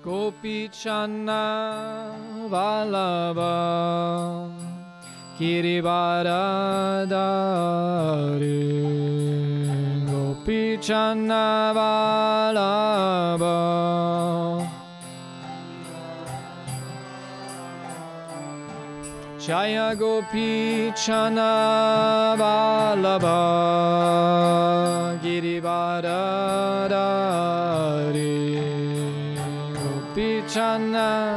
Gopi Channa Vallabha Girivaradari Gopi Channa Vallabha Jaya Gopi Channa Vallabha Girivaradari Gopi Channa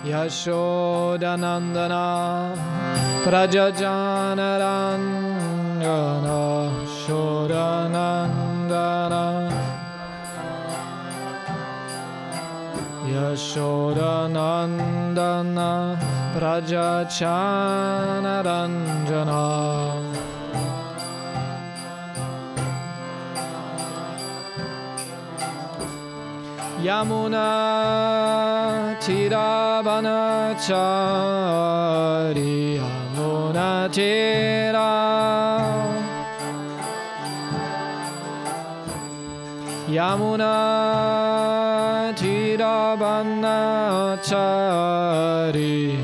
Yashodanandana Prajajanarangana Shodanandana Yashodanandana Prajachanaranjana Yamuna Tiravanachari Yamuna Tira Yamuna Tiravanachari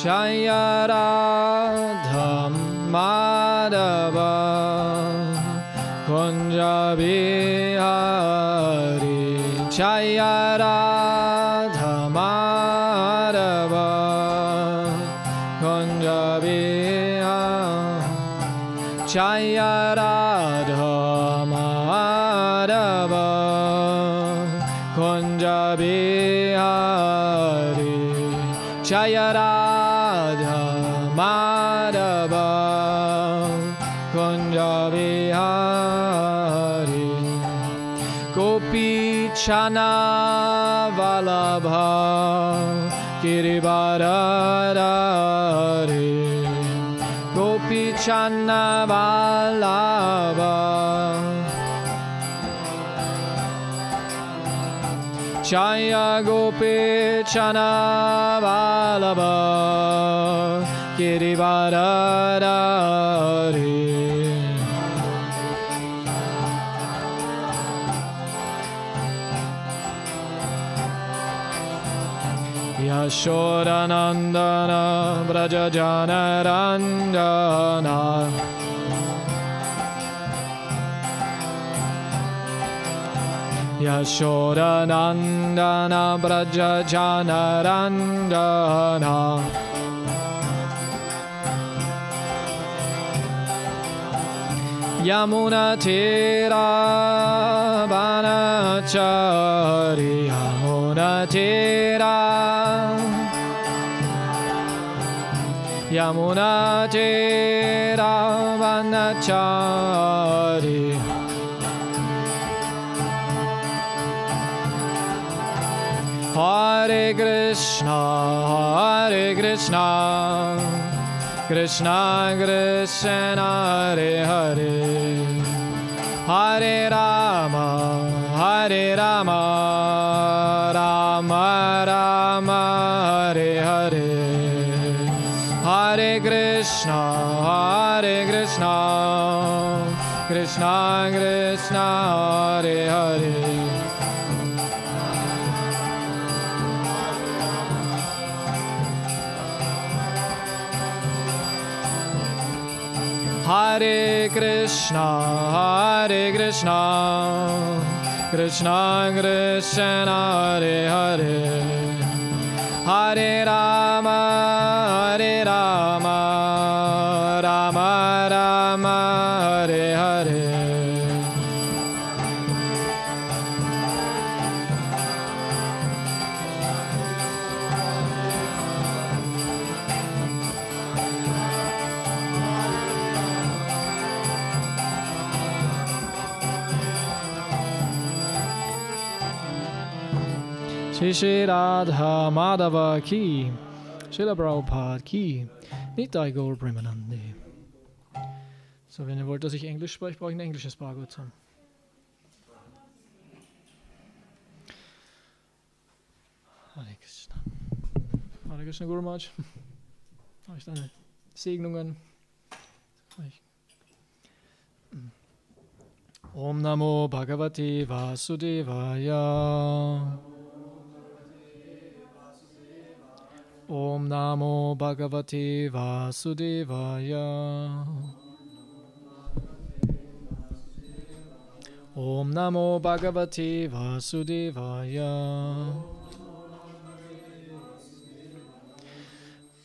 Jayaradham Madhava Kunja Bihari Jayaradha Madhava Kunja Bihari Jayaradha Madhava Kunja Bihari Jayaradha Madhava Kunja Bihari Gopi Channa Vallabha Girivaradari Gopi Channa Vallabha Jaya Gopi Channa Vallabha Girivaradari Yashodanandana Brajajanaranjana Yashodanandana Brajajanaranjana Yamuna Tiravanachari Yamuna Tira Yamuna Tiravanachari Hare Krishna Krishna Krishna Hare Hare Hare Rama Rama Rama Hare Hare Hare Krishna Krishna Krishna Hare Hare Hare Krishna Krishna Krishna Hare Hare Hare Rama Rama Rama Hare Hare Shri Shri Radha Madhava Ki, Srila Prabhupada Ki, Nitai Gaur Premanande. So, wenn ihr wollt, dass ich Englisch spreche, brauche ich ein englisches Bhagavatam. Hare Krishna. Hare Krishna Guru Maharaj. Habe ich deine Segnungen? Om Namo Bhagavate Vasudevaya. Om Namo Bhagavate Vasudevaya. Om Namo Bhagavate Vasudevaya.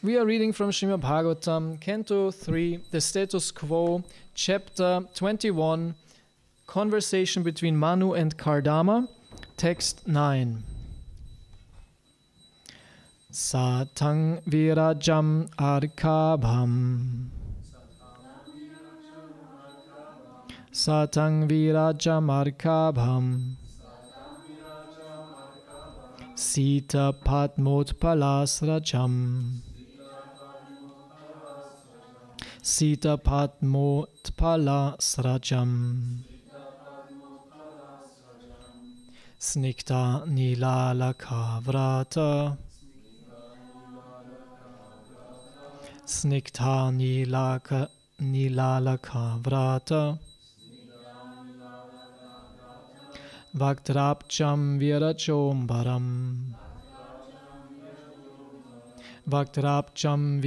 We are reading from Srimad Bhagavatam, Canto 3, the Status Quo, Chapter 21, Conversation between Manu and Kardama, Text 9. Satang virajam arkabham. Satang virajam arkabham. Sita padmotpalasrajam. Sita padmotpalasrajam. Snikta nilalakavrata. Snikta nilalakavrata. Vaktrapcham virachombaram. Vaktrapcham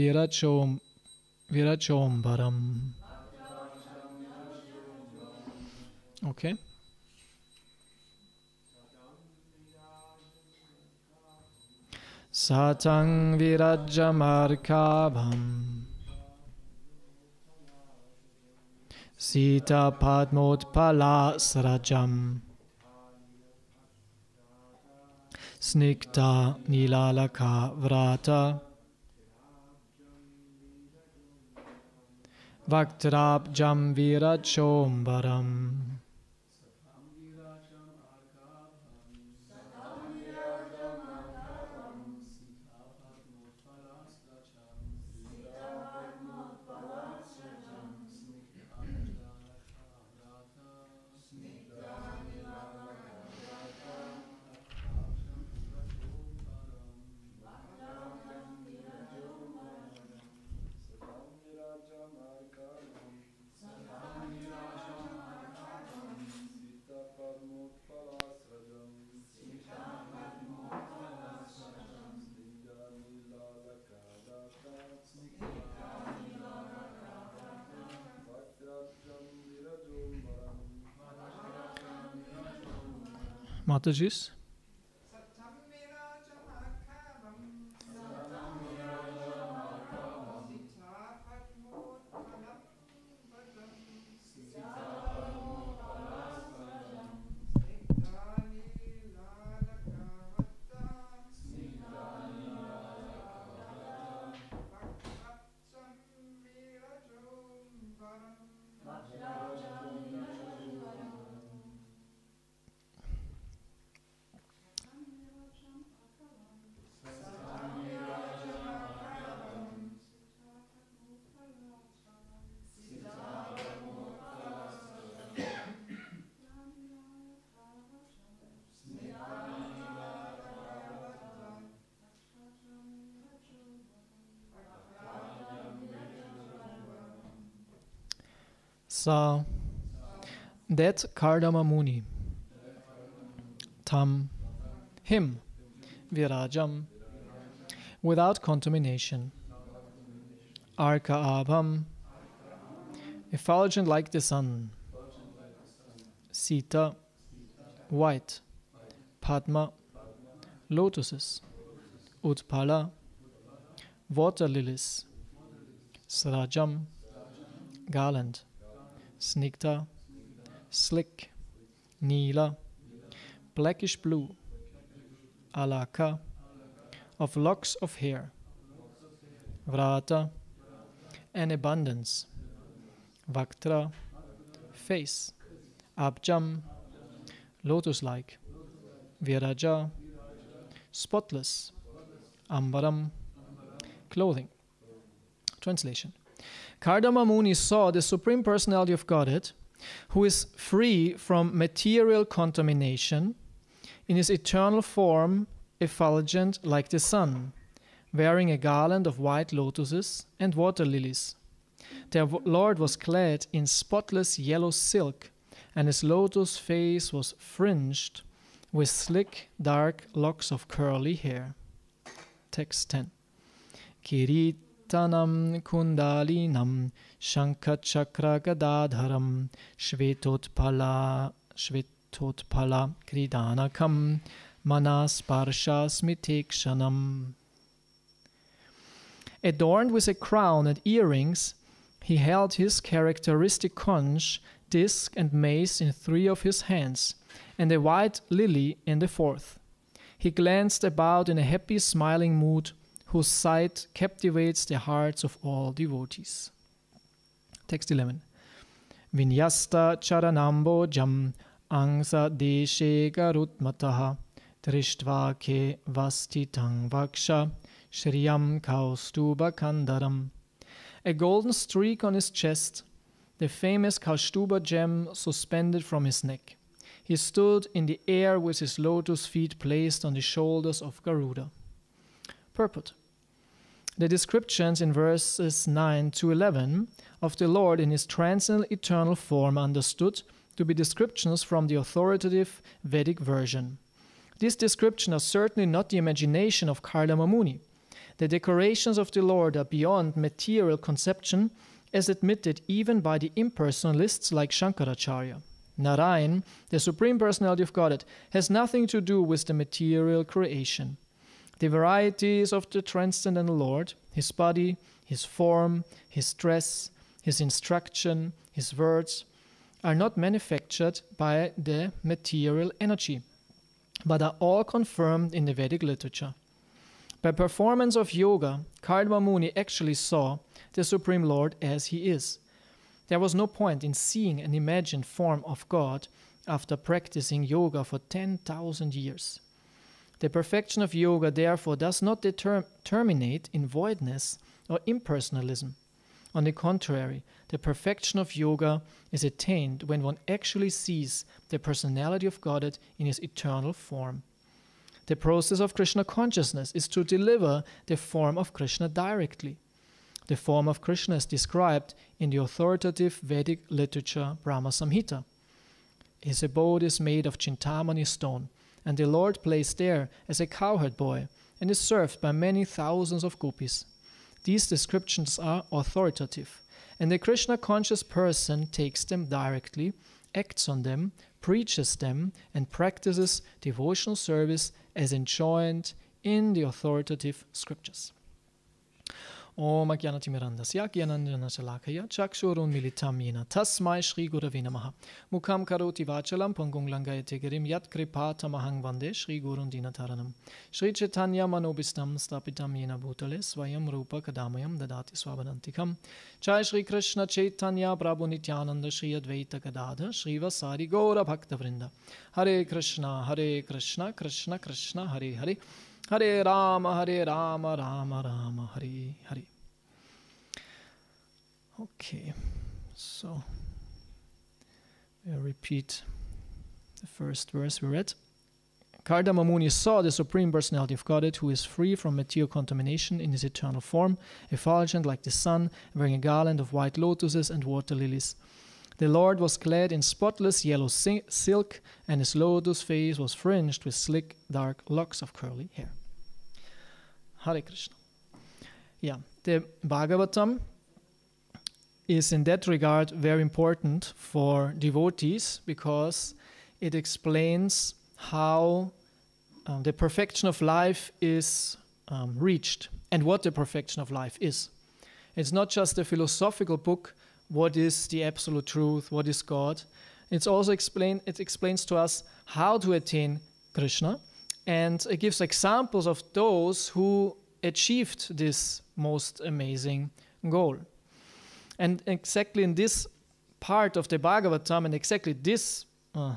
virachombaram. Okay. Satang virajamarkabham. Sita padmotpalasrajam. Snikta nilalakavrata. Vaktrapjam virachombaram. Matajis. So, that Kardama Muni, Tam, him, Virajam, without contamination, Arka Abham, effulgent like the sun, Sita, white, Padma, lotuses, Utpala, water lilies, Srajam, garland, Snikta, slick, Nila, blackish blue, Alaka, of locks of hair, Vrata, an abundance, Vaktra, face, Abjam, lotus-like, Viraja, spotless, Ambaram, clothing. Translation. Kardama Muni saw the Supreme Personality of Godhead, who is free from material contamination, in his eternal form, effulgent like the sun, wearing a garland of white lotuses and water lilies. Their Lord was clad in spotless yellow silk, and his lotus face was fringed with slick, dark locks of curly hair. Text 10. Kiritanam kundalinam shankachakra gadadharam shvetotpala kridanakam manasparsha smitekshanam. Adorned with a crown and earrings, he held his characteristic conch, disc, and mace in 3 of his hands, and a white lily in the 4th. He glanced about in a happy, smiling mood, whose sight captivates the hearts of all devotees. Text 11. Vinyasta charanambo jam angsa deshe garutmataha drishtva ke vastitang vaksha shriyam kaustuba kandaram. A golden streak on his chest, the famous Kaustuba gem suspended from his neck. He stood in the air with his lotus feet placed on the shoulders of Garuda. Purport. The descriptions in verses 9 to 11 of the Lord in his transcendental eternal form are understood to be descriptions from the authoritative Vedic version. These descriptions are certainly not the imagination of Kardama Muni. The decorations of the Lord are beyond material conception, as admitted even by the impersonalists like Shankaracharya. Narayan, the Supreme Personality of Godhead, has nothing to do with the material creation. The varieties of the transcendental Lord, his body, his form, his dress, his instruction, his words, are not manufactured by the material energy, but are all confirmed in the Vedic literature. By performance of yoga, Kardama Muni actually saw the Supreme Lord as he is. There was no point in seeing an imagined form of God after practicing yoga for 10,000 years. The perfection of yoga, therefore, does not terminate in voidness or impersonalism. On the contrary, the perfection of yoga is attained when one actually sees the personality of Godhead in his eternal form. The process of Krishna consciousness is to deliver the form of Krishna directly. The form of Krishna is described in the authoritative Vedic literature Brahma Samhita. His abode is made of Chintamani stone, and the Lord plays there as a cowherd boy and is served by many thousands of gopis. These descriptions are authoritative, and the Krishna-conscious person takes them directly, acts on them, preaches them, and practices devotional service as enjoined in the authoritative scriptures. Om Ajnanatimirandasya Jnananjana Shalakaya Chakshurun Militam Yena Tasmai Shri Gurave Namaha Mukham Karoti Vachalam Pangong Langayate Girim Yat Kripata Mahang Vande Shri Gurun Dinataranam Shri Chaitanya Manobistam Stapitam Yena Bhutale Swayam Rupa Kadamayam Dadati Swabadantikam Jai Shri Krishna Chaitanya Prabhu Nityananda Shri Advaita Gadadha Shri Vasari Gaura Bhakta Vrinda Hare Krishna Krishna Krishna Hare Hare Hare Rama, Rama Rama, Hare Hare. Okay, so we'll repeat the first verse we read. Kardama Muni saw the Supreme Personality of Godhead, who is free from material contamination in his eternal form, effulgent like the sun, wearing a garland of white lotuses and water lilies. The Lord was clad in spotless yellow silk, and his lotus face was fringed with slick, dark locks of curly hair. Hare Krishna. Yeah, the Bhagavatam is in that regard very important for devotees because it explains how the perfection of life is reached and what the perfection of life is. It's not just a philosophical book. What is the absolute truth? What is God? It explains to us how to attain Krishna, and it gives examples of those who achieved this most amazing goal. And exactly in this part of the Bhagavatam, and exactly this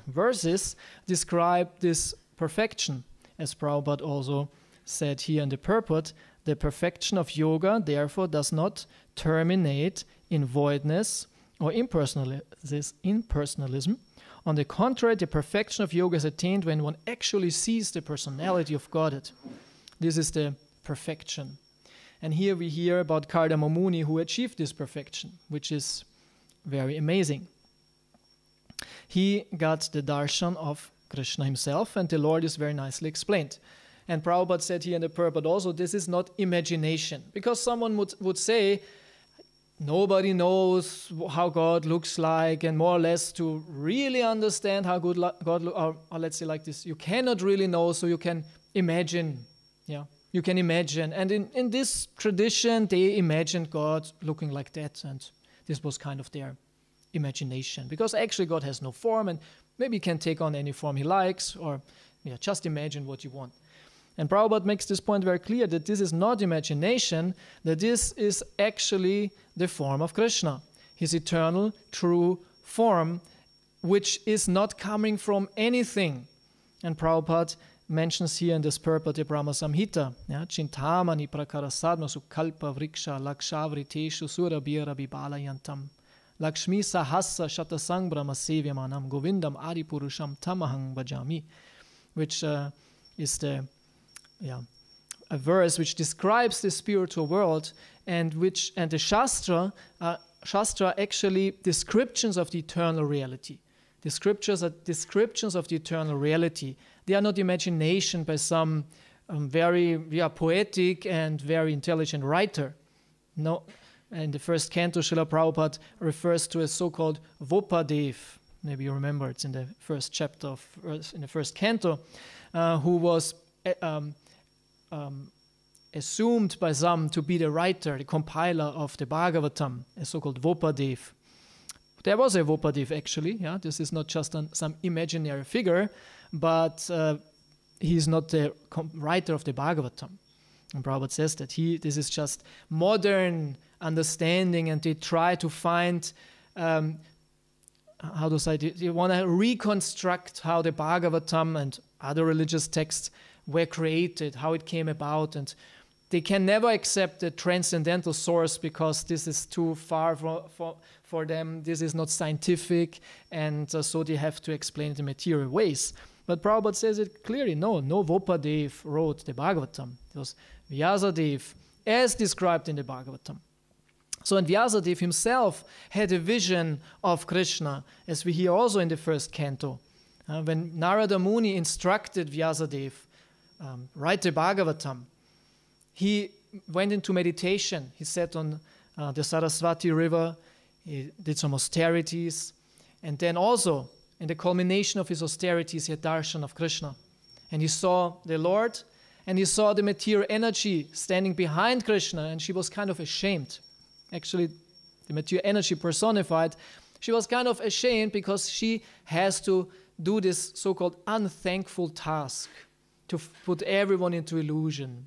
verses describe this perfection, as Prabhupada also said here in the purport. The perfection of yoga, therefore, does not terminate in voidness or impersonalism. On the contrary, the perfection of yoga is attained when one actually sees the personality of Godhead. This is the perfection And here we hear about Kardama Muni who achieved this perfection, which is very amazing. He got the darshan of Krishna himself, and the Lord is very nicely explained. And Prabhupada said here in the purport also, this is not imagination. Because someone would say, nobody knows how God looks like, and more or less to really understand how good God looks, or let's say like this, you cannot really know, so you can imagine. Yeah, you can imagine. And in this tradition, they imagined God looking like that, and this was kind of their imagination. Because actually God has no form, and maybe he can take on any form he likes, or just imagine what you want. And Prabhupada makes this point very clear, that this is not imagination, that this is actually the form of Krishna, his eternal, true form, which is not coming from anything. And Prabhupada mentions here in this purport, the Brahma Samhita, Chintamani prakara sadma sukalpa vriksha lakshavriteshu surabhira bibalayantam lakshmi sahasa shatasang brahma sevyamanam govindam adipurusham tamahang bhajami, which is a verse which describes the spiritual world, and the Shastra actually descriptions of the eternal reality. The scriptures are descriptions of the eternal reality. They are not imagination by some very poetic and very intelligent writer. No, in the first canto, Srila Prabhupada refers to a so-called Vopadev. Maybe you remember, it's in the first chapter in the first canto, who was assumed by some to be the writer, the compiler of the Bhagavatam, a so-called Vopadev. There was a Vopadev actually, this is not just some imaginary figure, but he is not the writer of the Bhagavatam. And Prabhupada says that this is just modern understanding, and they try to find, they want to reconstruct how the Bhagavatam and other religious texts were created, how it came about, and they can never accept the transcendental source because this is too far for them, this is not scientific, and so they have to explain it in material ways. But Prabhupada says it clearly, no Vopadev wrote the Bhagavatam. It was Vyasadev, as described in the Bhagavatam. So, and Vyasadev himself had a vision of Krishna, as we hear also in the first canto. When Narada Muni instructed Vyasadev, write the Bhagavatam, he went into meditation. He sat on the Saraswati river, he did some austerities, and then also, in the culmination of his austerities, he had darshan of Krishna. And he saw the Lord, and he saw the material energy standing behind Krishna, and she was kind of ashamed. Actually, the material energy personified, she was kind of ashamed because she has to do this so-called unthankful task to put everyone into illusion.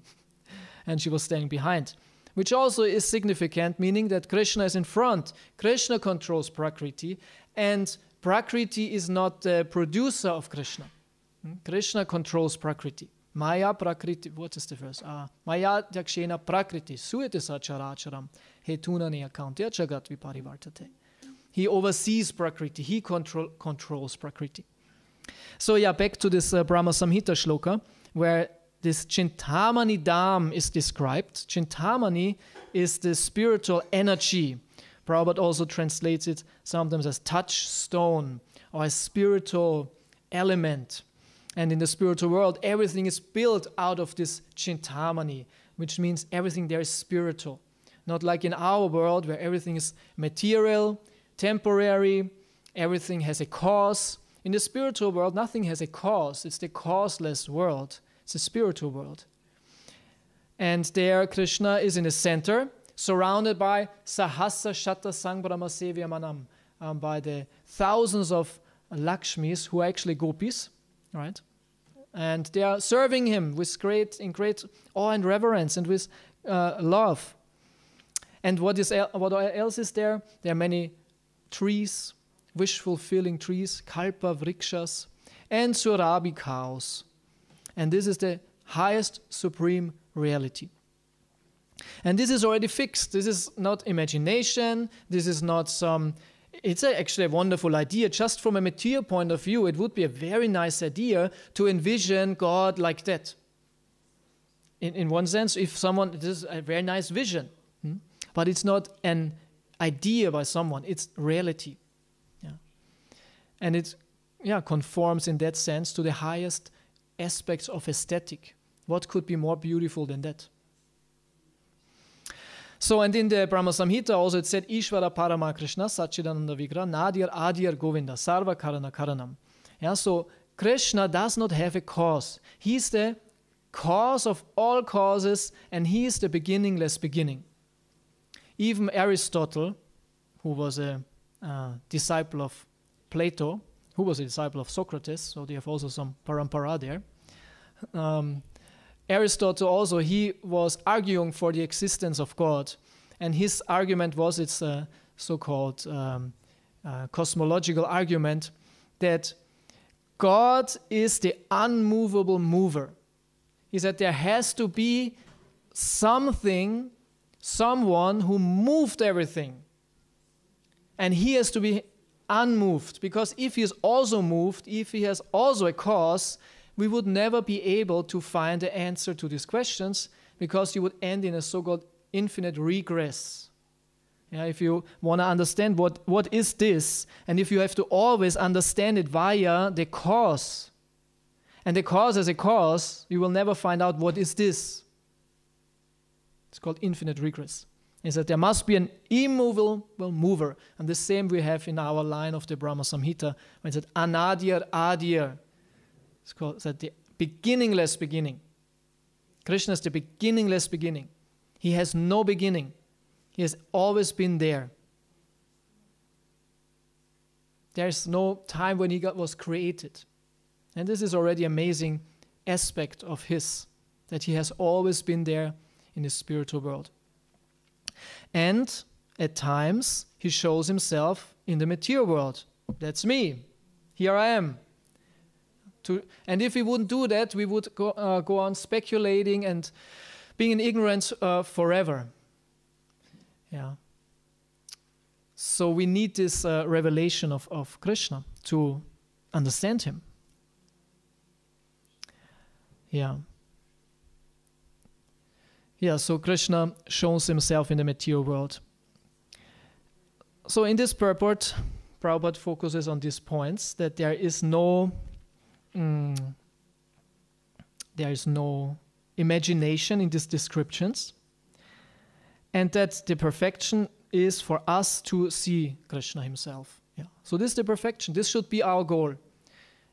And she was standing behind, which also is significant, meaning that Krishna is in front. Krishna controls Prakriti, and Prakriti is not the producer of Krishna. Krishna controls Prakriti. Maya Prakriti, what is the verse? Maya Yakshena Prakriti, Suyate Sacharacharam, Hetuna Neakantia Jagat Viparivartate. He oversees Prakriti, he controls Prakriti. So back to this Brahma Samhita shloka, where this Chintamani Dham is described. Chintamani is the spiritual energy. Prabhupada also translates it sometimes as touchstone or as spiritual element. And in the spiritual world, everything is built out of this Chintamani, which means everything there is spiritual. Not like in our world where everything is material, temporary, everything has a cause. In the spiritual world, nothing has a cause. It's the causeless world. It's a spiritual world. And there Krishna is in the center, surrounded by Sahasa Shata Sangbrahma Sevya Manam, by the thousands of Lakshmis who are actually gopis, right? And they are serving him with great awe and reverence and with love. And what else is there? There are many trees, wish-fulfilling trees, kalpa vrikshas, and surabhi cows. And this is the highest supreme reality. And this is already fixed. This is not imagination. This is not it's actually a wonderful idea. Just from a material point of view, it would be a very nice idea to envision God like that. in one sense, if someone, this is a very nice vision, but it's not an idea by someone, it's reality. Yeah. And it conforms in that sense to the highest aspects of aesthetic. What could be more beautiful than that? So, and in the Brahma Samhita also it said, Ishvara Parama Krishna Satchidananda Vigra Nadir Adir Govinda Sarva Karana Karanam. Yeah, so Krishna does not have a cause. He's the cause of all causes, and he is the beginningless beginning. Even Aristotle, who was a disciple of Plato, who was a disciple of Socrates, so they have also some parampara there. Aristotle also, he was arguing for the existence of God, and his argument was, it's a so-called cosmological argument, that God is the unmovable mover. He said there has to be something, someone who moved everything, and he has to be unmoved, because if he is also moved, if he has also a cause, we would never be able to find the answer to these questions, because you would end in a so-called infinite regress. Yeah, if you want to understand what is this, and if you have to always understand it via the cause, and the cause as a cause, you will never find out what is this. It's called infinite regress. Is that there must be an immovable mover, and the same we have in our line of the Brahma Samhita, when it said Anadir Adir. It's called that the beginningless beginning. Krishna is the beginningless beginning. He has no beginning. He has always been there. There is no time when he was created. And this is already an amazing aspect of his, that he has always been there in the spiritual world. And at times he shows himself in the material world. That's me. Here I am. And if we wouldn't do that, we would go on speculating and being in ignorance forever. Yeah. So we need this revelation of Krishna to understand him. Yeah. Yeah, so Krishna shows himself in the material world. So in this purport, Prabhupada focuses on these points, that there is no imagination in these descriptions, and that the perfection is for us to see Krishna himself. Yeah. So this is the perfection. This should be our goal.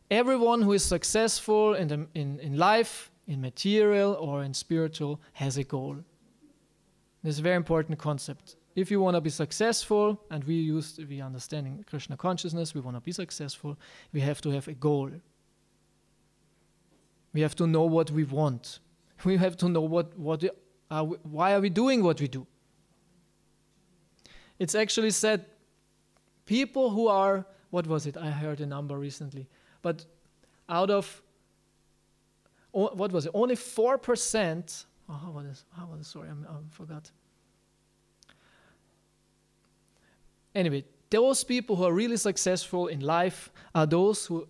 Everyone who is successful in life, in material or in spiritual, has a goal. This is a very important concept. If you want to be successful, and we understand in Krishna Consciousness, we want to be successful, we have to have a goal. We have to know what we want. We have to know why are we doing what we do. It's actually said, people who are, what was it? I heard a number recently. But out of, what was it? Only 4%, sorry, I forgot. Anyway, those people who are really successful in life are those who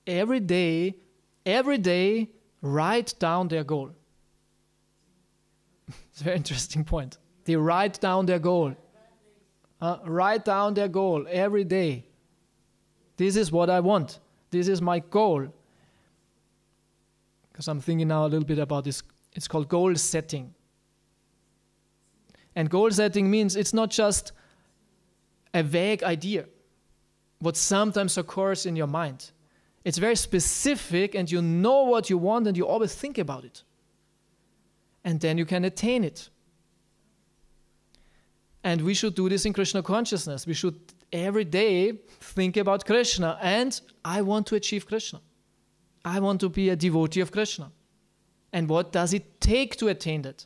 every day write down their goal. It's a very interesting point. They write down their goal. Write down their goal every day. This is what I want. This is my goal. Because I'm thinking now a little bit about this. It's called goal setting. And goal setting means it's not just a vague idea, what sometimes occurs in your mind. It's very specific, and you know what you want, and you always think about it. And then you can attain it. And we should do this in Krishna Consciousness. We should every day think about Krishna, and I want to achieve Krishna. I want to be a devotee of Krishna. And what does it take to attain that?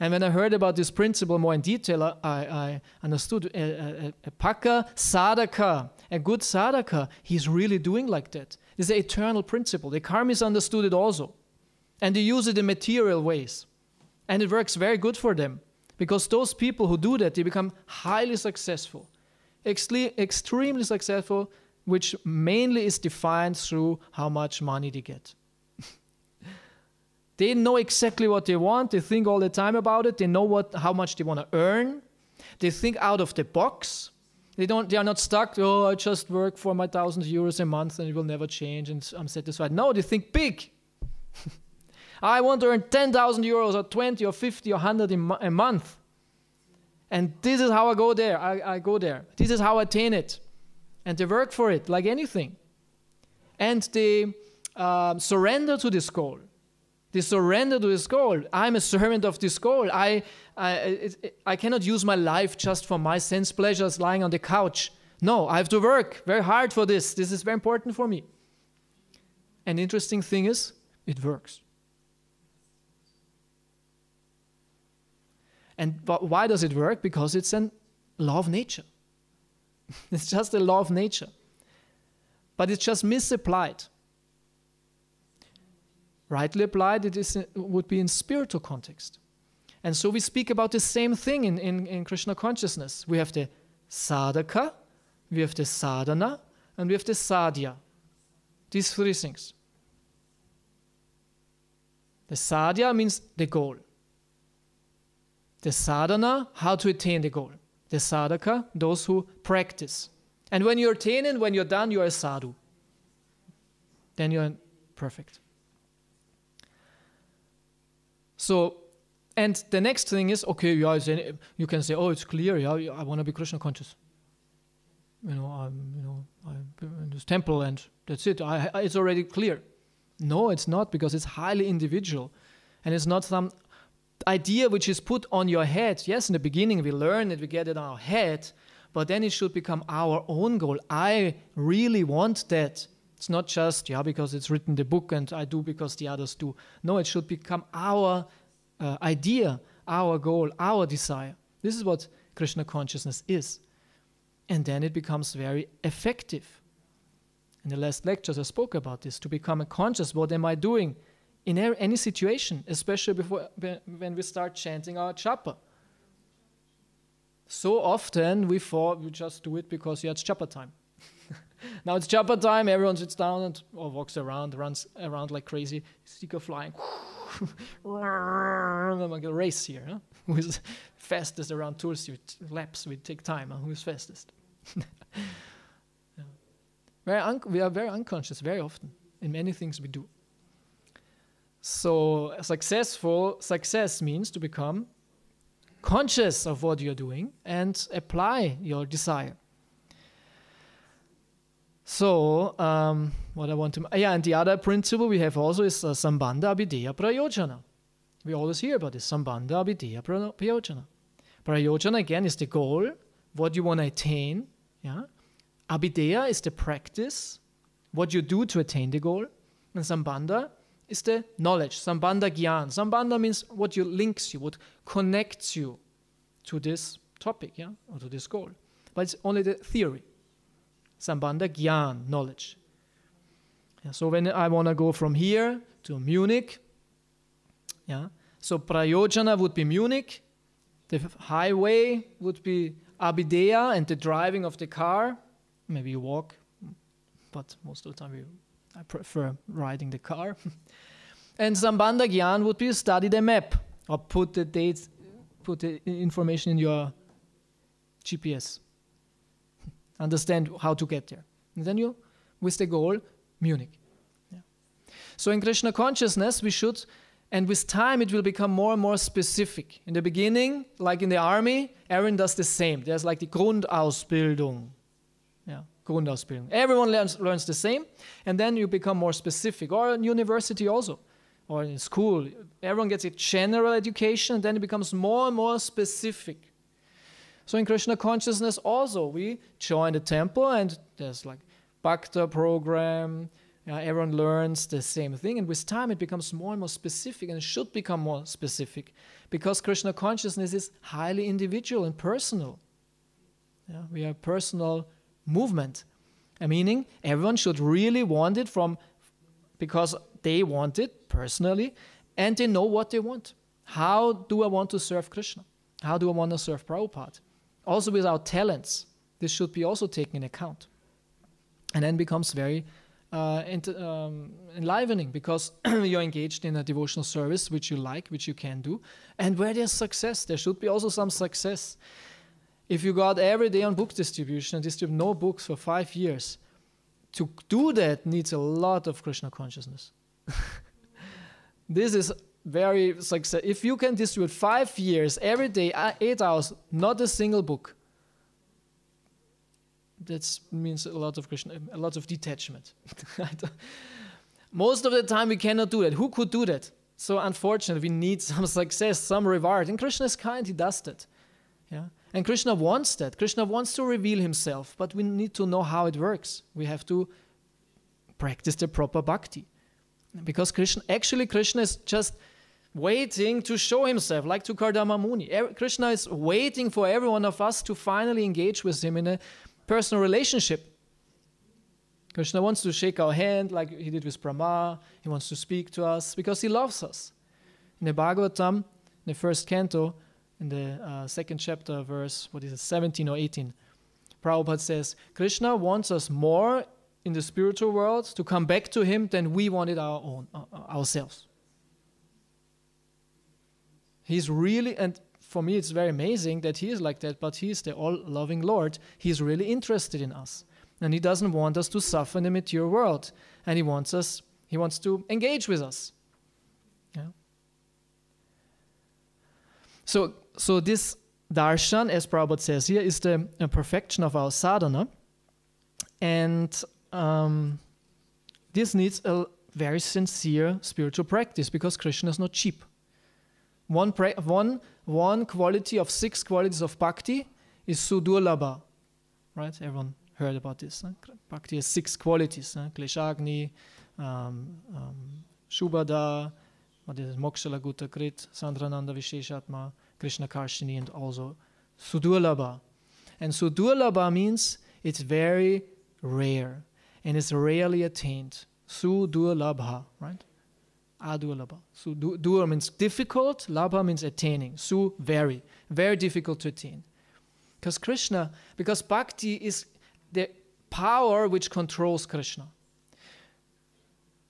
And when I heard about this principle more in detail, I understood a paka sadhaka, a good sadhaka, he's really doing like that. It's an eternal principle. The karmis understood it also. And they use it in material ways. And it works very good for them. Because those people who do that, they become highly successful. Extremely successful, which mainly is defined through how much money they get. They know exactly what they want. They think all the time about it. They know how much they want to earn. They think out of the box. They are not stuck, oh, I just work for my 1,000 euros a month and it will never change and I'm satisfied. No, they think big. I want to earn 10,000 euros or 20 or 50 or 100 a month. And this is how I go there. I go there. This is how I attain it. And they work for it like anything. And they surrender to this goal. They surrender to this goal. I'm a servant of this goal. I cannot use my life just for my sense pleasures lying on the couch. No, I have to work very hard for this. This is very important for me. And the interesting thing is, it works. But why does it work? Because it's a law of nature. It's just a law of nature. But it's just misapplied. Rightly applied, would be in spiritual context. And so we speak about the same thing in Krishna consciousness. We have the sadhaka, we have the sadhana, and we have the sadhya. These three things. The sadhya means the goal. The sadhana, how to attain the goal. The sadhaka, those who practice. And when you attain it, when you're done, you are a sadhu. Then you're perfect. So, and the next thing is, okay, yeah, you can say, oh, it's clear, yeah, I want to be Krishna conscious. I'm in this temple and that's it. It's already clear. No, it's not, because it's highly individual. And it's not some idea which is put on your head. Yes, in the beginning we learn it, we get it on our head, but then it should become our own goal. I really want that. It's not just, because it's written in the book and I do because the others do. No, it should become our idea, our goal, our desire. This is what Krishna consciousness is. And then it becomes very effective. In the last lectures I spoke about this. To become a conscious, what am I doing in any situation, especially when we start chanting our japa. So often we thought we just do it because it's japa time. Now it's japa time, everyone sits down or walks around, runs around like crazy, sticker flying. Like a race here. Huh? Who's fastest around Tulsi? Laps, we take time. Huh? Who's fastest? Yeah. We are very unconscious very often in many things we do. So success means to become conscious of what you're doing and apply your desire. So, what I want to... and the other principle we have also is Sambandha Abhideya Prayojana. We always hear about this, Sambandha Abhideya Prayojana. Prayojana, again, is the goal, what you want to attain. Yeah? Abhideya is the practice, what you do to attain the goal. And Sambandha is the knowledge, Sambandha Gyan. Sambandha means what links you, what connects you to this topic, or to this goal. But it's only the theory. Sambandha Gyan, knowledge. So when I want to go from here to Munich, so Prayojana would be Munich, the highway would be Abhideya, and the driving of the car, maybe you walk, but most of the time I prefer riding the car. And Sambandha Gyan would be study the map, or put the dates, put the information in your GPS. Understand how to get there. And then you, with the goal, Munich. Yeah. So in Krishna consciousness, we should, and with time it will become more and more specific. In the beginning, like in the army, everyone does the same. There's like the Grundausbildung. Grundausbildung. Everyone learns the same, and then you become more specific. Or in university also, or in school. Everyone gets a general education, and then it becomes more and more specific. So in Krishna consciousness also, we join the temple and there's like Bhakta program, everyone learns the same thing, and with time it becomes more and more specific, and it should become more specific because Krishna consciousness is highly individual and personal. We are a personal movement, meaning everyone should really want it because they want it personally and they know what they want. How do I want to serve Krishna? How do I want to serve Prabhupada? Also with our talents, this should be also taken in account. And then becomes very enlivening, because you're engaged in a devotional service which you like, which you can do, and where there's success, there should be also some success. If you got every day on book distribution and distribute no books for 5 years, to do that needs a lot of Krishna consciousness. This is very success. If you can distribute 5 years, every day, 8 hours, not a single book, that means a lot of Krishna, a lot of detachment. Most of the time we cannot do that. Who could do that? So unfortunately, we need some success, some reward. And Krishna is kind, he does that. Yeah? And Krishna wants that. Krishna wants to reveal himself, but we need to know how it works. We have to practice the proper bhakti. Because Krishna is just waiting to show himself, like to Kardama Muni. Krishna is waiting for every one of us to finally engage with him in a personal relationship. Krishna wants to shake our hand like he did with Brahma. He wants to speak to us because he loves us. In the Bhagavatam, in the first canto, in the second chapter, verse, 17 or 18, Prabhupada says, Krishna wants us more in the spiritual world to come back to him than we wanted ourselves. He's really, and for me it's very amazing that he is like that, but he is the all-loving Lord. He's really interested in us. And he doesn't want us to suffer in the material world. And he wants to engage with us. Yeah. So this darshan, as Prabhupada says here, is the perfection of our sadhana. And this needs a very sincere spiritual practice, because Krishna is not cheap. One quality of 6 qualities of bhakti is sudurlabha. Right? Everyone heard about this. Huh? Bhakti has 6 qualities. Kleshagni, Shubhada, Mokshala Gutta Krit, Sandrananda Visheshatma, Krishna Karshini, and also sudurlabha. And sudurlabha means it's very rare and it's rarely attained. Sudurlabha, right? Adurlabha. Dur means difficult, labha means attaining. Su, very, very difficult to attain. Because bhakti is the power which controls Krishna.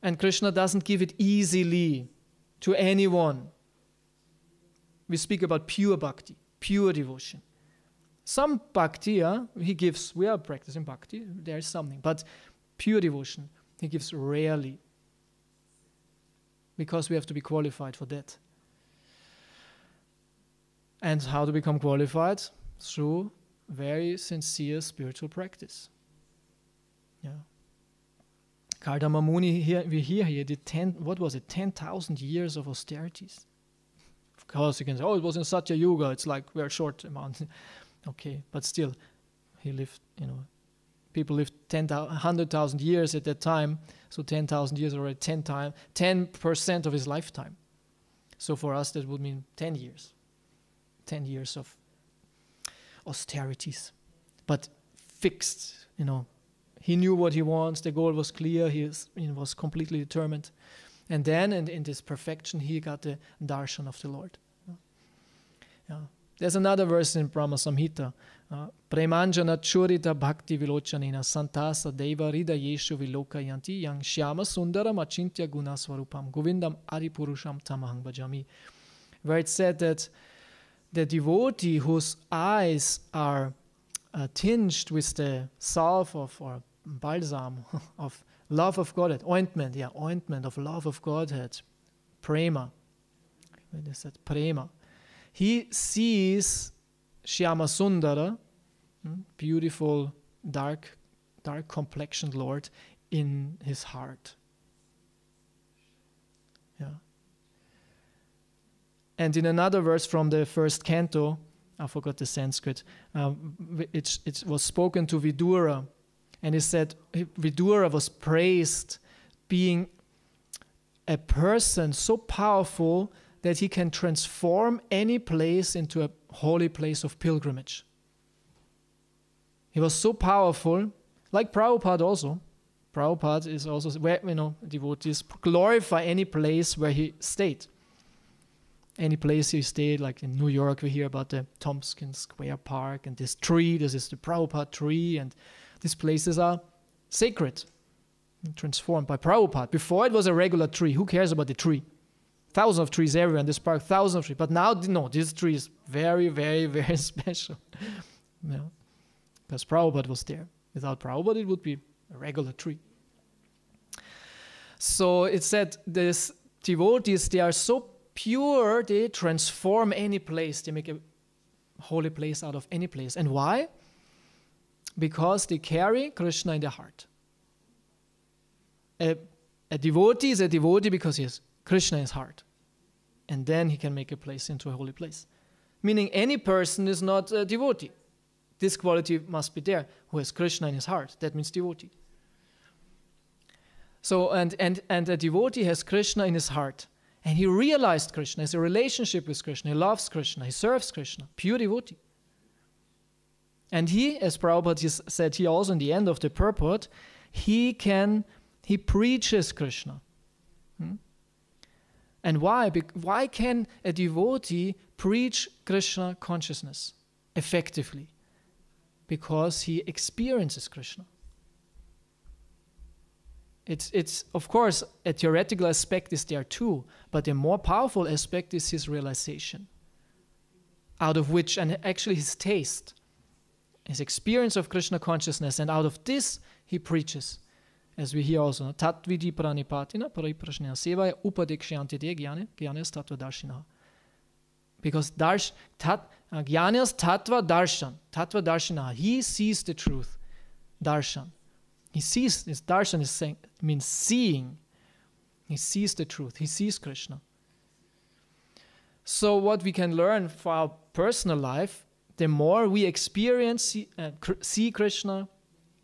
And Krishna doesn't give it easily to anyone. We speak about pure bhakti, pure devotion. Some bhakti, he gives, we are practicing bhakti, there is something. But pure devotion, he gives rarely. Because we have to be qualified for that. And how to become qualified? Through very sincere spiritual practice. Yeah. Kardama Muni, we hear here, did 10,000 years of austerities. Of course, you can say, it was in Satya Yuga, it's like very short amount. Okay, but still, he lived, people lived 100,000 years at that time, so 10,000 years already 10% of his lifetime. So for us, that would mean 10 years. 10 years of austerities, but fixed, He knew what he wants, the goal was clear, he was completely determined. And then in this perfection, he got the darshan of the Lord. Yeah. There's another verse in Brahma Samhita. Premanjana churita bhakti vilochanena santasa deva hridayeshu vilokayanti yang shyama sundaram achintya guna swarupam govindam adipurusham tamahang bhajami. Where it said that the devotee whose eyes are tinged with the salve or balsam of love of Godhead, ointment of love of Godhead, prema. When they said prema, he sees Shyama Sundara, beautiful, dark complexioned Lord, in his heart. Yeah. And in another verse from the first canto, I forgot the Sanskrit, it was spoken to Vidura, and he said Vidura was praised being a person so powerful that he can transform any place into a holy place of pilgrimage. He was so powerful, like Prabhupada also. Prabhupada is also where devotees glorify any place where he stayed. Any place he stayed, like in New York, we hear about the Tompkins Square Park and this tree. This is the Prabhupada tree, and these places are sacred. Transformed by Prabhupada. Before it was a regular tree. Who cares about the tree? Thousands of trees everywhere in this park, thousands of trees. But now, no, this tree is very, very, very special. Because Prabhupada was there. Without Prabhupada, it would be a regular tree. So it said these devotees, they are so pure, they transform any place. They make a holy place out of any place. And why? Because they carry Krishna in their heart. A devotee is a devotee because he has Krishna in his heart. And then he can make a place into a holy place. Meaning any person is not a devotee. This quality must be there. Who has Krishna in his heart. That means devotee. So, and a devotee has Krishna in his heart. And he realized Krishna, has a relationship with Krishna. He loves Krishna. He serves Krishna. Pure devotee. And he, as Prabhupada said here also in the end of the purport, he preaches Krishna. And why? Why can a devotee preach Krishna consciousness effectively? Because he experiences Krishna. It's of course, a theoretical aspect is there too, but a more powerful aspect is his realization, out of which, and actually his taste, his experience of Krishna consciousness, and out of this he preaches. As we hear also, tat vidi pranipatina pariprashnaya sevaya upadekshyanti de jnanes tattva darshinaha. Because jnanes tattva darshanaha, he sees the truth. Darshan. He sees, this darshan is saying, means seeing. He sees the truth. He sees Krishna. So what we can learn for our personal life, the more we see Krishna,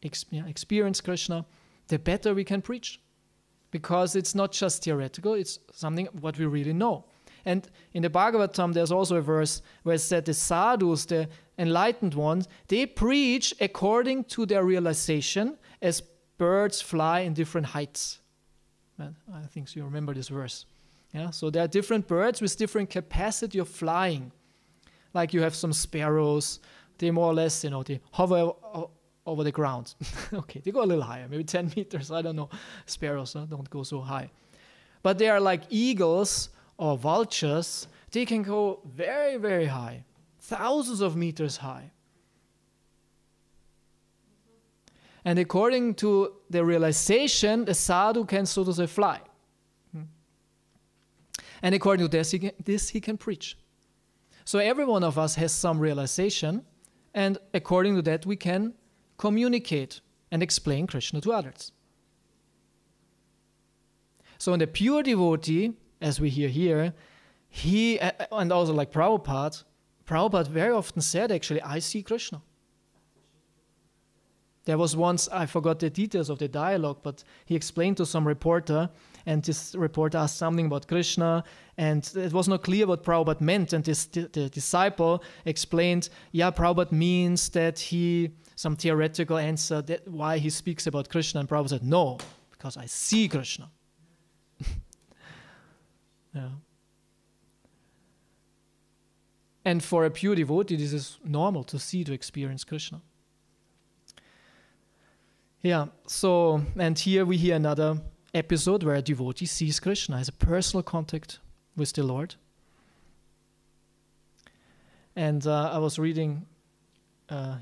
experience Krishna, the better we can preach. Because it's not just theoretical, it's something what we really know. And in the Bhagavatam, there's also a verse where it said the sadhus, the enlightened ones, they preach according to their realization as birds fly in different heights. And I think you remember this verse. Yeah? So there are different birds with different capacity of flying. Like you have some sparrows, they more or less, they hover over the ground. Okay, they go a little higher, maybe 10 meters, I don't know. Sparrows don't go so high. But they are like eagles or vultures, they can go very, very high, thousands of meters high. And according to the realization, the sadhu can, so to say, fly. And according to this, he can preach. So every one of us has some realization, and according to that, we can communicate and explain Krishna to others. So in the pure devotee, as we hear here, he, and also like Prabhupada very often said, actually, I see Krishna. There was once, I forgot the details of the dialogue, but he explained to some reporter, and this reporter asked something about Krishna, and it was not clear what Prabhupada meant, and the disciple explained, Prabhupada means that some theoretical answer, that why he speaks about Krishna, and Prabhupada said, no, because I see Krishna. Yeah. And for a pure devotee, this is normal to see, to experience Krishna. Yeah, so, and here we hear another episode where a devotee sees Krishna, has a personal contact with the Lord. And I was reading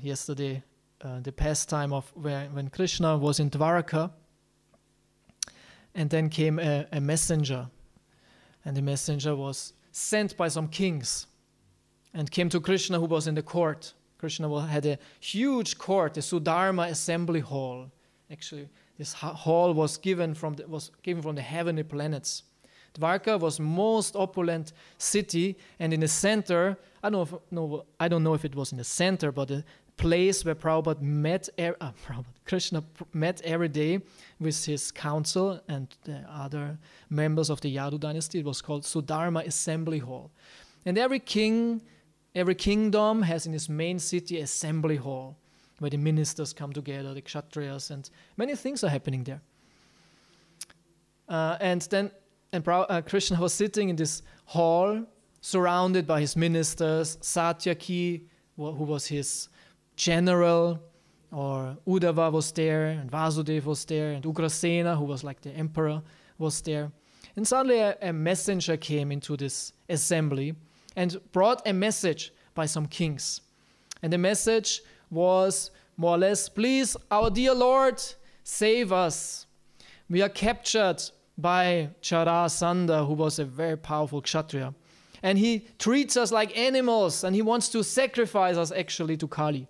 yesterday the pastime of when Krishna was in Dwarka, and then came a messenger. And the messenger was sent by some kings and came to Krishna, who was in the court. Krishna had a huge court, a Sudharma assembly hall. Actually, this hall was given from the heavenly planets. Dwarka was most opulent city, and in the center, I don't know if it was in the center, but the place where Krishna met every day with his council and the other members of the Yadu dynasty. It was called Sudharma Assembly Hall. And every kingdom has in its main city assembly hall where the ministers come together, the kshatriyas, and many things are happening there. Krishna was sitting in this hall surrounded by his ministers, Satyaki, who was his general, or Uddhava was there, and Vasudeva was there, and Ugrasena, who was like the emperor, was there. And suddenly a messenger came into this assembly and brought a message by some kings. And the message was more or less, please, our dear Lord, save us. We are captured by Jarasandha, who was a very powerful Kshatriya. And he treats us like animals, and he wants to sacrifice us actually to Kali.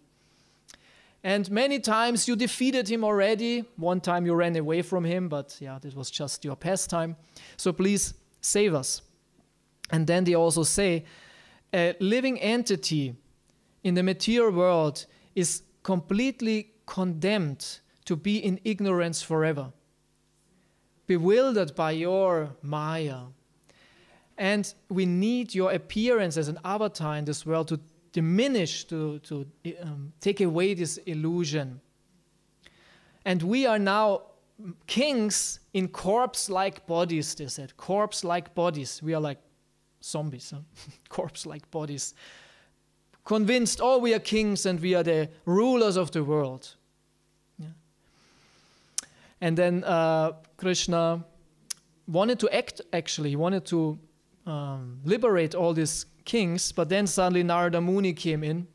And many times you defeated him already. One time you ran away from him, but yeah, this was just your pastime. So please save us. And then they also say, a living entity in the material world is completely condemned to be in ignorance forever, bewildered by your Maya. And we need your appearance as an avatar in this world to diminish, to take away this illusion. And we are now kings in corpse-like bodies, they said. Corpse-like bodies. We are like zombies, huh? Corpse-like bodies. Convinced, oh, we are kings and we are the rulers of the world. Yeah. And then Krishna wanted to act, actually. He wanted to liberate all these kings, but then suddenly Narada Muni came in.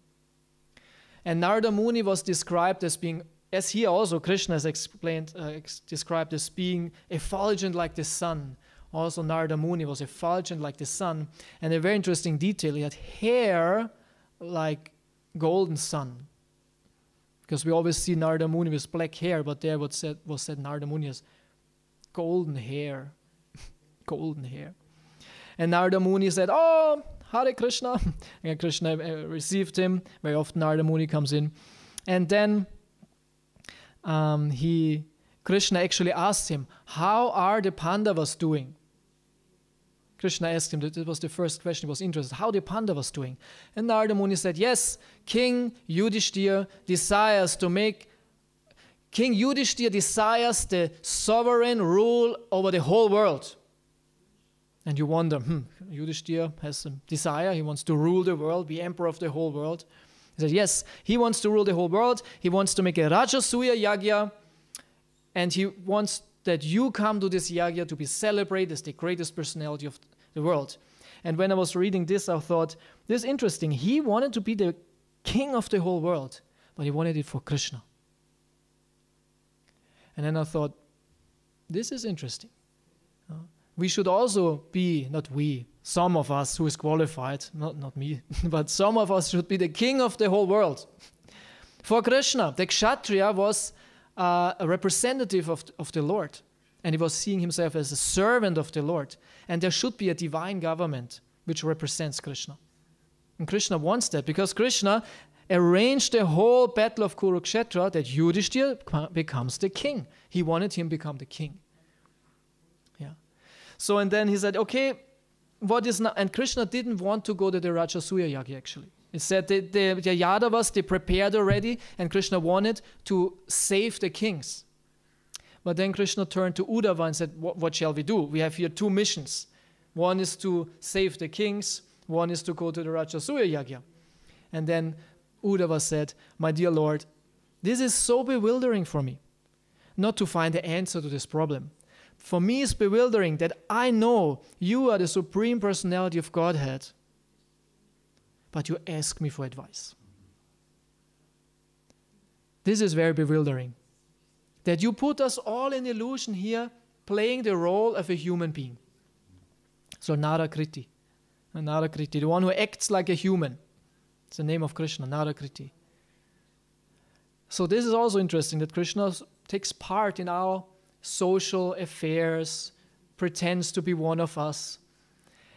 And Narada Muni was described as being, as here also Krishna has explained, described as being effulgent like the sun. Also Narada Muni was effulgent like the sun. And a very interesting detail, he had hair like golden sun. Because we always see Narada Muni with black hair, but there was said Narada Muni has golden hair. Golden hair. And Narada Muni said, oh, Hare Krishna. And Krishna received him. Very often Narada Muni comes in. And then Krishna actually asked him, how are the Pandavas doing? Krishna asked him, that was the first question, he was interested, how the Pandavas doing? And Narada Muni said, yes, King Yudhishthira desires the sovereign rule over the whole world. And you wonder, Yudhishthira has a desire, he wants to rule the world, be emperor of the whole world. He said, yes, he wants to rule the whole world, he wants to make a Rajasuya Yagya, and he wants that you come to this Yagya to be celebrated as the greatest personality of the world. And when I was reading this, I thought, this is interesting. He wanted to be the king of the whole world, but he wanted it for Krishna. And then I thought, this is interesting. We should also be, not we, some of us who is qualified, not me, but some of us should be the king of the whole world. For Krishna, the Kshatriya was a representative of the Lord, and he was seeing himself as a servant of the Lord. And there should be a divine government which represents Krishna. And Krishna wants that, because Krishna arranged the whole battle of Kurukshetra that Yudhishthira becomes the king. He wanted him to become the king. Yeah. So, and then he said, okay, what is now? And Krishna didn't want to go to the Rajasuya Yagya, actually. It said the Yadavas, they prepared already, and Krishna wanted to save the kings. But then Krishna turned to Uddhava and said, what shall we do? We have here two missions. One is to save the kings, one is to go to the Rajasuya Yagya. And then Uddhava said, my dear Lord, this is so bewildering for me, not to find the answer to this problem. For me, it's bewildering that I know you are the Supreme Personality of Godhead, but you ask me for advice. This is very bewildering. That you put us all in illusion here, playing the role of a human being. So Narakriti, the one who acts like a human. It's the name of Krishna, Narakriti. So this is also interesting, that Krishna takes part in our social affairs, pretends to be one of us.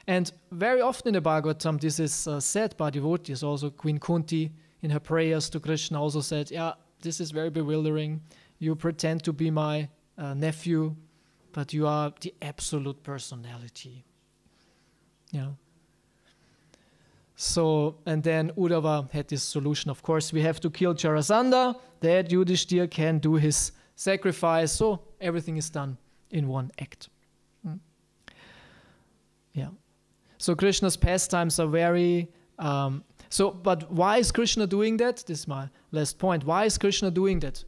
And very often in the Bhagavatam, this is said by devotees. Also Queen Kunti, in her prayers to Krishna, also said, yeah, this is very bewildering. You pretend to be my nephew, but you are the absolute personality. Yeah. So, and then Uddhava had this solution. Of course, we have to kill Jarasandha, that Yudhishthira can do his sacrifice. So everything is done in one act. Yeah. So Krishna's pastimes are very So, but why is Krishna doing that? This is my last point. Why is Krishna doing that?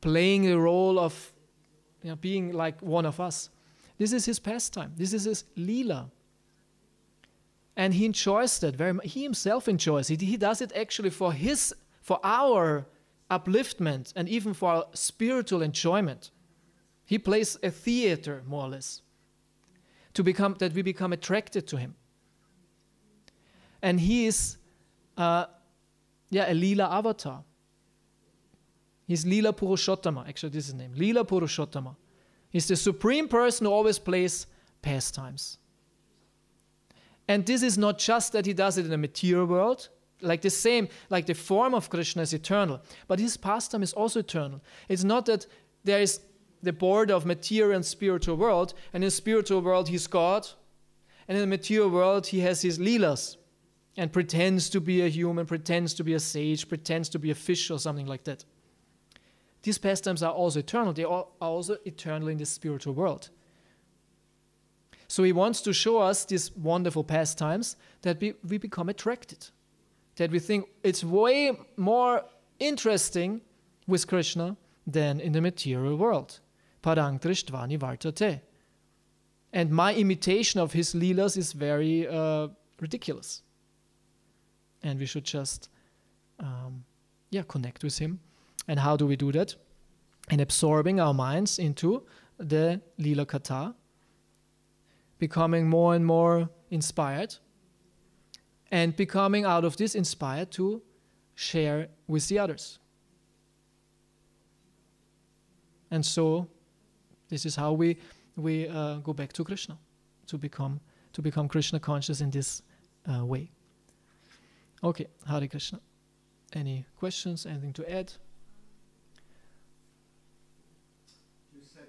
Playing the role of being like one of us. This is his pastime. This is his Leela. And he enjoys that very much. He himself enjoys it. He does it actually for our upliftment and even for our spiritual enjoyment. He plays a theater, more or less, that we become attracted to him. And he is a Leela avatar. He's Leela Purushottama. Actually, this is his name. Leela Purushottama. He's the supreme person who always plays pastimes. And this is not just that he does it in the material world, like the form of Krishna is eternal, but his pastime is also eternal. It's not that there is the border of material and spiritual world, and in the spiritual world he's God, and in the material world he has his leelas, and pretends to be a human, pretends to be a sage, pretends to be a fish or something like that. These pastimes are also eternal. They are also eternal in the spiritual world. So he wants to show us these wonderful pastimes that we become attracted. That we think it's way more interesting with Krishna than in the material world. Parang Drishtva Nivartate. And my imitation of his leelas is very ridiculous. And we should just connect with him. And how do we do that? In absorbing our minds into the Leela Katha, becoming more and more inspired, and becoming out of this inspired to share with the others. And so this is how we go back to Krishna, to become Krishna conscious in this way. Okay, Hare Krishna. Any questions? Anything to add? You said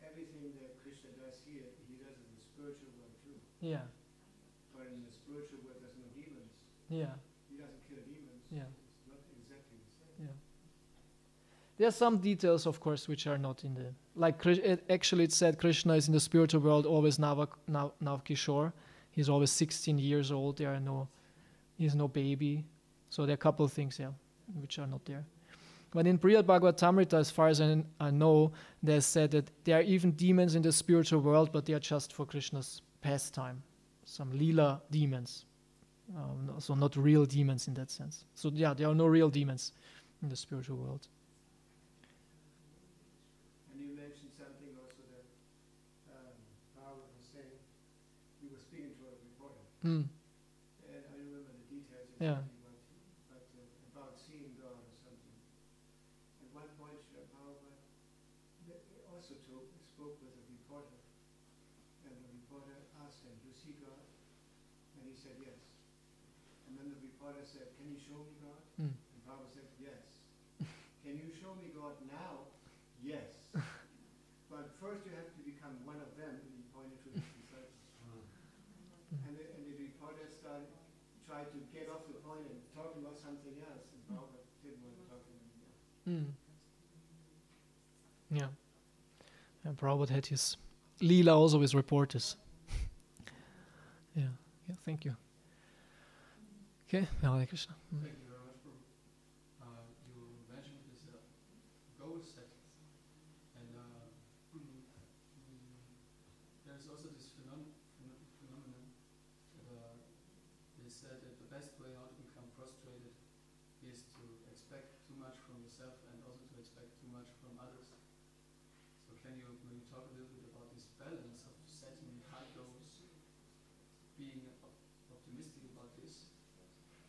everything that Krishna does here, he does in the spiritual world too. Yeah. But in the spiritual world, there's no demons. Yeah. He doesn't kill demons. Yeah. It's not exactly the same. Yeah. There are some details, of course, which are not in the... Actually, it said Krishna is in the spiritual world always Navkishore. He's always 16 years old. He's no baby. So there are a couple of things here which are not there. But in Brihad Bhagavatamrita, as far as I know, they said that there are even demons in the spiritual world, but they are just for Krishna's pastime. Some Leela demons. So not real demons in that sense. So yeah, there are no real demons in the spiritual world. And you mentioned something also that Prabhu was saying, he was speaking to a reporter. And I remember the details exactly, but about seeing God or something. At one point, Prabhu also spoke with a reporter, and the reporter asked him, "Do you see God?" And he said, "Yes." And then the reporter said, "Can you show me God?" And Prabhu said, "Yes." "Can you show me God now?" "Yes." "But first you have to become one of them," and he pointed to his disciples. And the reporter tried to get off the point and talk about something else, and Prabhu didn't want to talk to him anymore. Yeah. And Prabhupada had his Leela also with reporters. Yeah, thank you. Okay, Hare Krishna. Thank you very much, Prabhu. You mentioned this goal setting, and there's also this phenomenon that they said that the best way not to become frustrated is to expect too much from yourself and also to expect too much from others. So can you maybe talk a little bit about this balance of setting high goals, being optimistic about this,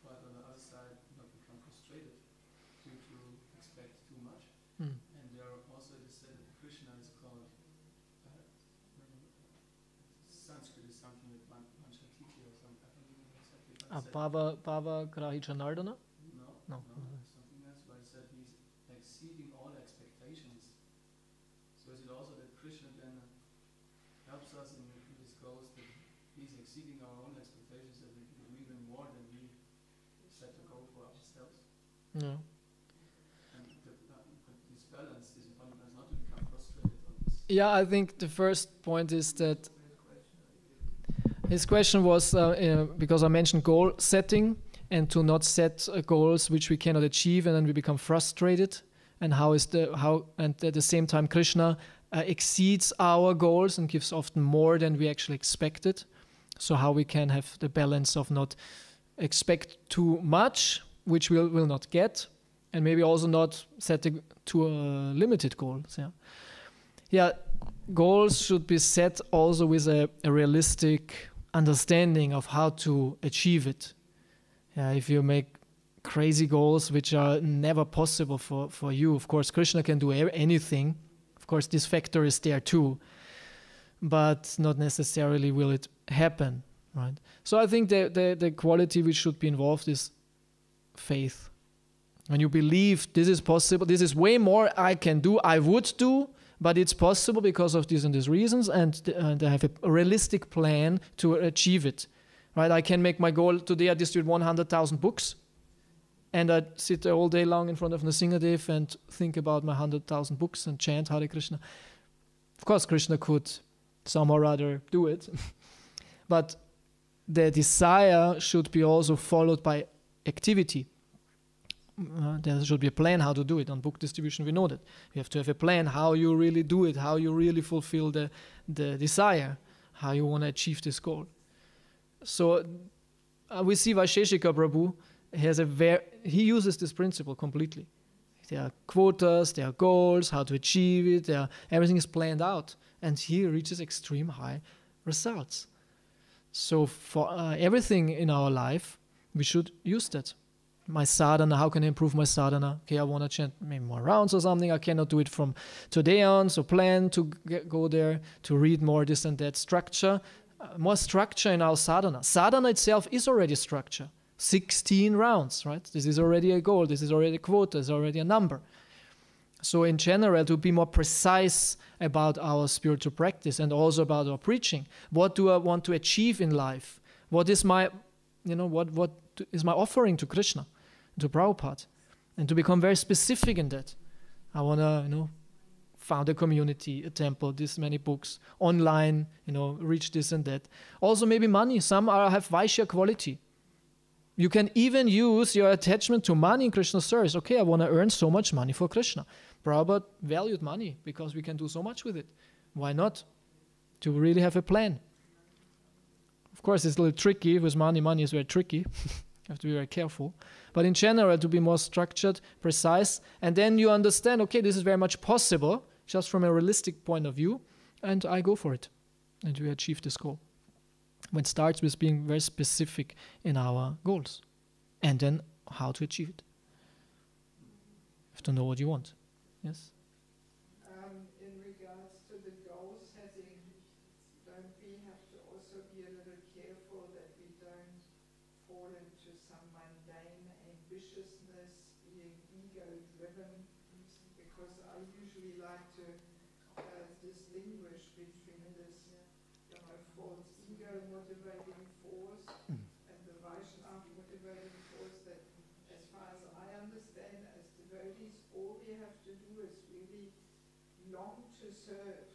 but on the other side not become frustrated due to expect too much? And there are also they said that Krishna is called Sanskrit is something that Manchatiti or something. I don't remember exactly. Bhava Grahi Janardana? No. Something else, but he said he's exceeding all expectations. So is it also that Krishna then helps us in these goals, that he's exceeding our own expectations, that we can do even more than we set a goal for ourselves? No. And this balance is important us not to become frustrated on this. Yeah, I think the first point is that His question was because I mentioned goal setting and to not set goals which we cannot achieve, and then we become frustrated. And and at the same time Krishna exceeds our goals and gives often more than we actually expected. So how we can have the balance of not expect too much, which we will not get, and maybe also not setting too limited goals. Yeah, goals should be set also with a realistic understanding of how to achieve it. If you make crazy goals which are never possible for you, of course Krishna can do anything. Of course this factor is there too, but not necessarily will it happen, right? So I think the quality which should be involved is faith. When you believe this is possible, this is way more I can do, I would do, but it's possible because of these and these reasons, and I have a realistic plan to achieve it, right? I can make my goal today, I distribute 100,000 books, and I sit there all day long in front of Nrsingadev and think about my 100,000 books and chant Hare Krishna. Of course, Krishna could somehow or other do it. But the desire should be also followed by activity. There should be a plan how to do it. On book distribution, we know that. You have to have a plan how you really do it, how you really fulfill the desire, how you want to achieve this goal. So we see Vaisheshika Prabhu, he uses this principle completely. There are quotas, there are goals, how to achieve it, everything is planned out, and he reaches extreme high results. So for everything in our life, we should use that. My sadhana, how can I improve my sadhana? Okay, I want to chant maybe more rounds or something. I cannot do it from today on, so plan to go there, to read more this and that. Structure, more structure in our sadhana. Sadhana itself is already structure. 16 rounds, right? This is already a goal, this is already a quota, this is already a number. So in general, to be more precise about our spiritual practice and also about our preaching. What do I want to achieve in life? What is my, what is my offering to Krishna, to Prabhupada? And to become very specific in that. I want to, found a community, a temple, this many books, online, reach this and that. Also maybe money. Some have Vaishya quality. You can even use your attachment to money in Krishna's service. Okay, I want to earn so much money for Krishna. Prabhupada valued money because we can do so much with it. Why not? To really have a plan. Of course, it's a little tricky with money. Money is very tricky. You have to be very careful. But in general, to be more structured, precise, and then you understand, okay, this is very much possible, just from a realistic point of view, and I go for it. And we achieve this goal. When it starts with being very specific in our goals, and then how to achieve it. You have to know what you want. Yes? In regards to the goal setting, don't we have to also be a little careful that we don't fall into some mundane ambitiousness, being ego-driven? Because I usually like to distinguish between this false ego-motivating force and the Vaishnava motivating force, that as far as I understand, as devotees, all we have to do is really long to serve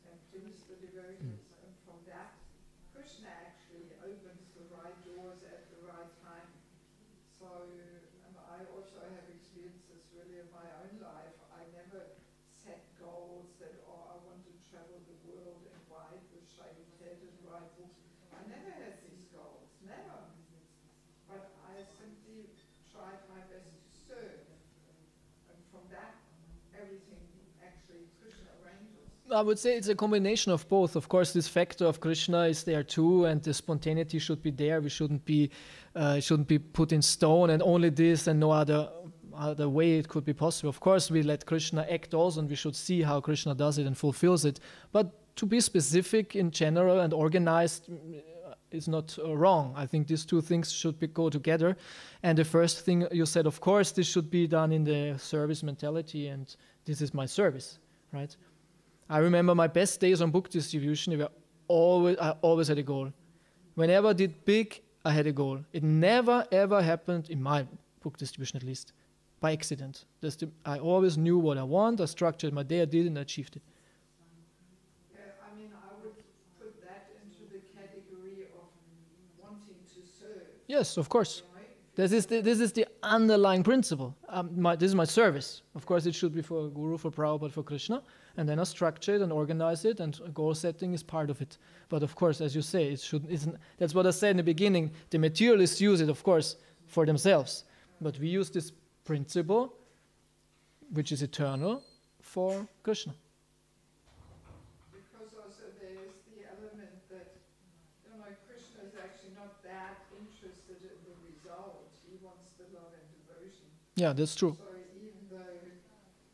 and please the devotees. And from that, Krishna actually opens the right doors at the right time. So I also have experienced this really in my own life. I never set goals that, I want to travel the world and wide with shaved head and write books. I never had these goals, never. But I simply tried my best to serve. And from that, everything actually Krishna arranges. I would say it's a combination of both. Of course, this factor of Krishna is there too, and the spontaneity should be there. We shouldn't be put in stone, and only this and no other way it could be possible. Of course, we let Krishna act also, and we should see how Krishna does it and fulfills it. But to be specific in general and organized is not wrong. I think these two things should go together. And the first thing you said, of course, this should be done in the service mentality, and this is my service, right? I remember my best days on book distribution. I always had a goal. Whenever I did big, I had a goal. It never ever happened, in my book distribution at least, by accident. I always knew what I want. I structured my day. I did, and I achieved it. Yeah, I would put that into the category Yes, of course. This is the underlying principle. This is my service. Of course, it should be for Guru, for Prabhupada, for Krishna, and then I structure it and organize it, and goal setting is part of it. But of course, as you say, that's what I said in the beginning. The materialists use it, of course, for themselves. But we use this principle, which is eternal, for Krishna. Because also there is the element that, Krishna is actually not that interested in the result. He wants the love and devotion. Yeah, that's true. So even though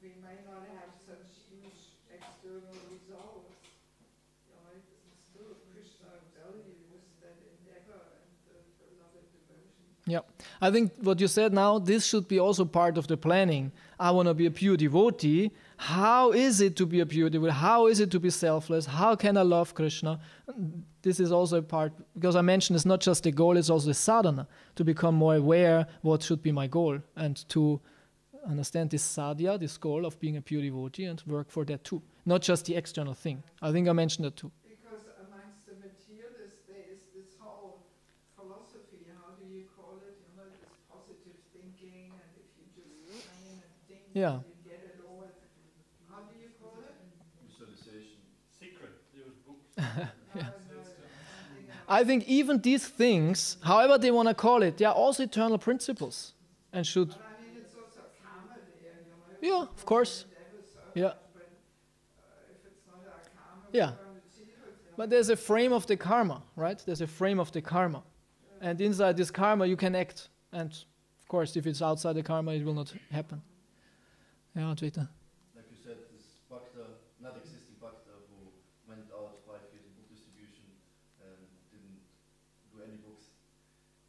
we may not have such huge external results, still Krishna values that endeavor and the love and devotion. Yeah, I think what you said now, this should be also part of the planning. I want to be a pure devotee. How is it to be a pure devotee? How is it to be selfless? How can I love Krishna? This is also a part, because I mentioned it's not just the goal, it's also the sadhana, to become more aware what should be my goal, and to understand this sadhya, this goal of being a pure devotee, and work for that too. Not just the external thing. I think I mentioned that too. Because amongst the materialists there is this whole philosophy, how do you call it? This positive thinking, and if you just train and think, Yeah. you get it all. How do you call it? Visualization. Secret. There was books. I think even these things, however they want to call it, they are also eternal principles, and should. But I mean, it's also karma there, Yeah, of course. Yeah. But if it's not our karma, Yeah. we're going to achieve it. But there's a frame of the karma, right? There's a frame of the karma. And inside this karma you can act. And of course, if it's outside the karma, it will not happen. Yeah, Advaita. Like you said, this bhakta, not existing bhakta, who went out 5 years in book distribution and didn't do any books.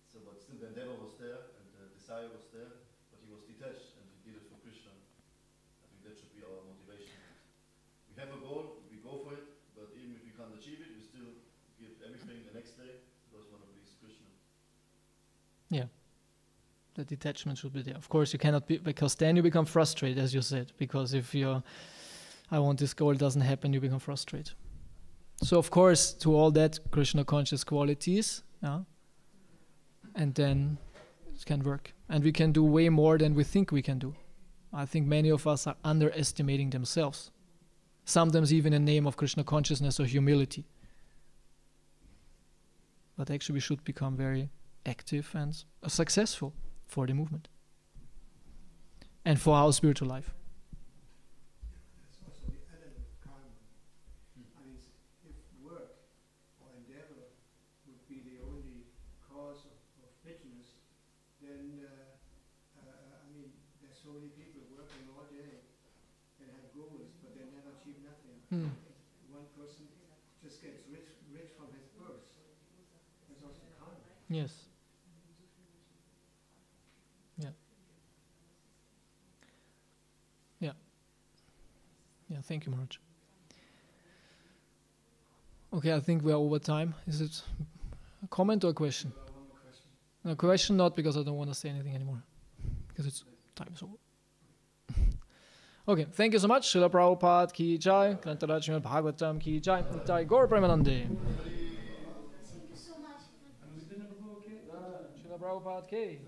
So, but still the endeavor was there and the desire was there, but he was detached and he did it for Krishna. I think that should be our motivation. We have a goal, we go for it, but even if we can't achieve it, we still give everything the next day because we want to please Krishna. Yeah. The detachment should be there. Of course, you cannot be, because then you become frustrated, as you said. Because if I want this goal, it doesn't happen, you become frustrated. So, of course, to all that, Krishna conscious qualities, yeah, and then it can work. And we can do way more than we think we can do. I think many of us are underestimating themselves. Sometimes even in the name of Krishna consciousness or humility. But actually we should become very active and successful for the movement. And for our spiritual life. That's also the element of karma. I mean, if work or endeavor would be the only cause of fitness, then, I mean, there's so many people working all day and have goals, but they never achieve nothing. One person just gets rich from his birth. That's also karma. Yes. Yeah. Yeah. Yeah, thank you, Maharaj. Okay, I think we are over time. Is it a comment or a question? One more question. No, question not, because I don't want to say anything anymore. Because it's time is over. Okay, thank you so much. Srila Prabhupada ki jai. Grantaraj Srimad Bhagavatam ki jai. Jai Gaur Premanande. Thank you so much. Srila Prabhupada ki.